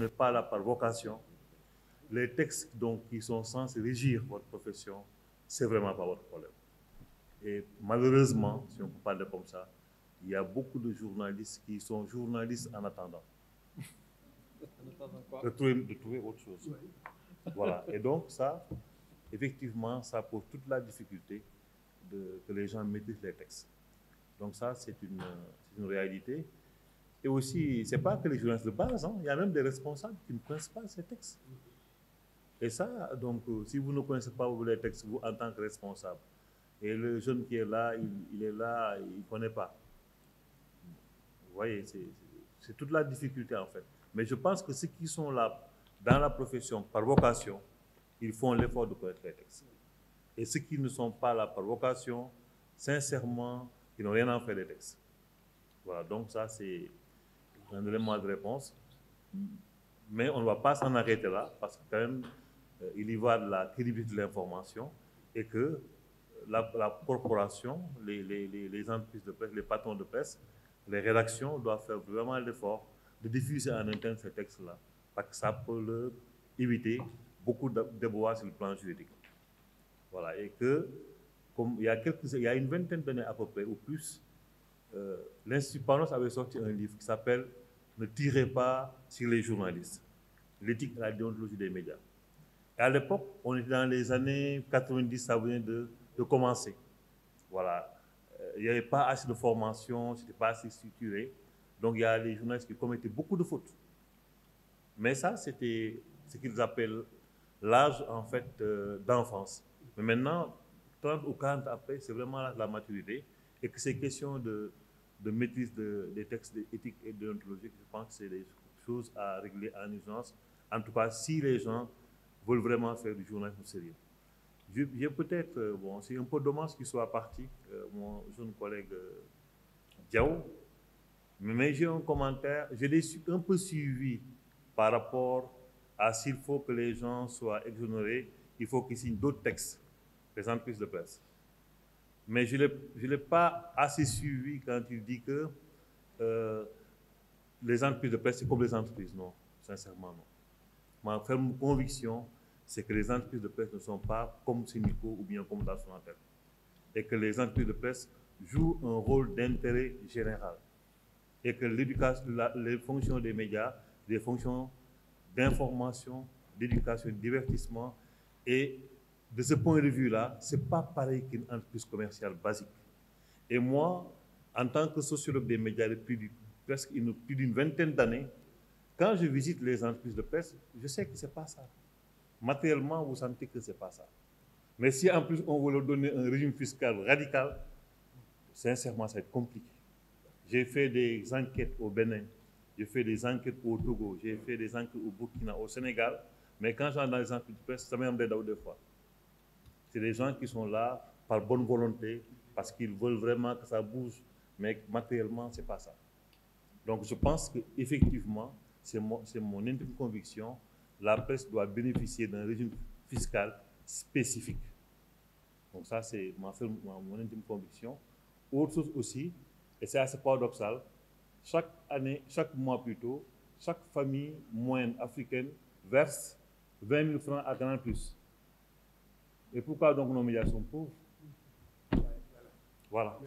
n'êtes pas là par vocation, les textes donc, qui sont censés régir votre profession, c'est vraiment pas votre problème. Et malheureusement, si on peut parler comme ça, il y a beaucoup de journalistes qui sont journalistes en attendant. De trouver autre chose. Voilà. Et donc, ça, effectivement, ça pose toute la difficulté que les gens maîtrisent les textes. Donc, ça, c'est une réalité. Et aussi, ce n'est pas que les journalistes de base, hein, il y a même des responsables qui ne connaissent pas ces textes. Et ça, donc, si vous ne connaissez pas les textes, vous, en tant que responsable, et le jeune qui est là, il est là, il ne connaît pas. Vous voyez, c'est toute la difficulté, en fait. Mais je pense que ceux qui sont là, dans la profession, par vocation, ils font l'effort de connaître les textes. Et ceux qui ne sont pas là par vocation, sincèrement, ils n'ont rien à faire des textes. Voilà, donc ça, c'est un élément de réponse. Mais on ne va pas s'en arrêter là, parce que quand même, il y va de la crédibilité de l'information et que la corporation, les entreprises de presse, les patrons de presse, les rédactions doivent faire vraiment l'effort de diffuser en interne ces textes-là, parce que ça peut leur éviter beaucoup de déboires sur le plan juridique. Voilà, et que, comme il y a une vingtaine d'années à peu près, ou plus, l'Institut Panos avait sorti un livre qui s'appelle « Ne tirez pas sur les journalistes, l'éthique et la déontologie des médias ». Et à l'époque, on était dans les années 90, ça venait de commencer. Voilà. Il n'y avait pas assez de formation, ce n'était pas assez structuré. Donc il y a les journalistes qui commettaient beaucoup de fautes. Mais ça, c'était ce qu'ils appellent l'âge, en fait, d'enfance. Mais maintenant, 30 ou 40 après, c'est vraiment la maturité. Et que ces questions de maîtrise des textes éthiques et déontologiques, je pense que c'est des choses à régler en urgence. En tout cas, si les gens veulent vraiment faire du journalisme sérieux. J'ai peut-être, bon, c'est un peu dommage qu'il soit parti, mon jeune collègue Diao, mais j'ai un commentaire, je l'ai un peu suivi par rapport à s'il faut que les gens soient exonérés, il faut qu'ils signent d'autres textes, les entreprises de presse. Mais je ne l'ai pas assez suivi quand il dit que les entreprises de presse, c'est comme les entreprises. Non, sincèrement, non. Ma ferme conviction, c'est que les entreprises de presse ne sont pas comme Sénico ou bien comme Dassonatel. Et que les entreprises de presse jouent un rôle d'intérêt général. Et que l'éducation, les fonctions des médias, des fonctions d'information, d'éducation, de divertissement, et de ce point de vue-là, ce n'est pas pareil qu'une entreprise commerciale basique. Et moi, en tant que sociologue des médias depuis presque plus d'une vingtaine d'années, quand je visite les entreprises de presse, je sais que ce n'est pas ça. Matériellement, vous sentez que ce n'est pas ça. Mais si en plus on veut leur donner un régime fiscal radical, sincèrement, ça va être compliqué. J'ai fait des enquêtes au Bénin, j'ai fait des enquêtes au Togo, j'ai fait des enquêtes au Burkina, au Sénégal, mais quand j'entre dans les entreprises de presse, ça m'aime des fois. C'est des gens qui sont là par bonne volonté, parce qu'ils veulent vraiment que ça bouge, mais matériellement, ce n'est pas ça. Donc je pense qu'effectivement, c'est mon intime conviction, la presse doit bénéficier d'un régime fiscal spécifique. Donc ça, c'est mon intime conviction. Autre chose aussi, et c'est assez paradoxal, chaque année, chaque mois plutôt, chaque famille moyenne africaine verse 20 000 francs à Canal+. Et pourquoi donc nos médias sont pauvres? Voilà.